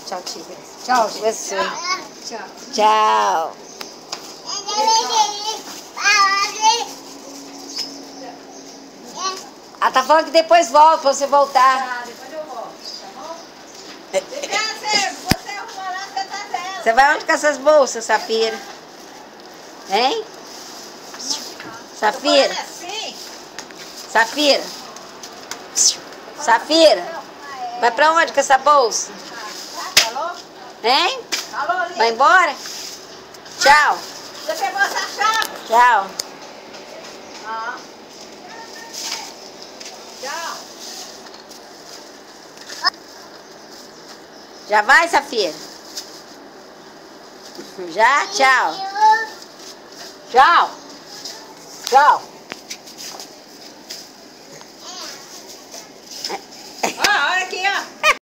Tchau, tia. Tchau, gente. Você. Tchau. Tchau. Ela tá falando que depois volta, pra você voltar. Tá, depois eu volto, tá bom? Você arrumou lá, você tá vendo. Você vai onde com essas bolsas, Safira? Hein? Safira? Assim? Safira? Safira? Vai pra onde com essa bolsa? Alô? Hein? Alô, Lívia? Vai embora? Tchau. Você pegou essa chave? Tchau. Ah. Tchau. Já vai, Safira? Já? Tchau. Tchau. Tchau.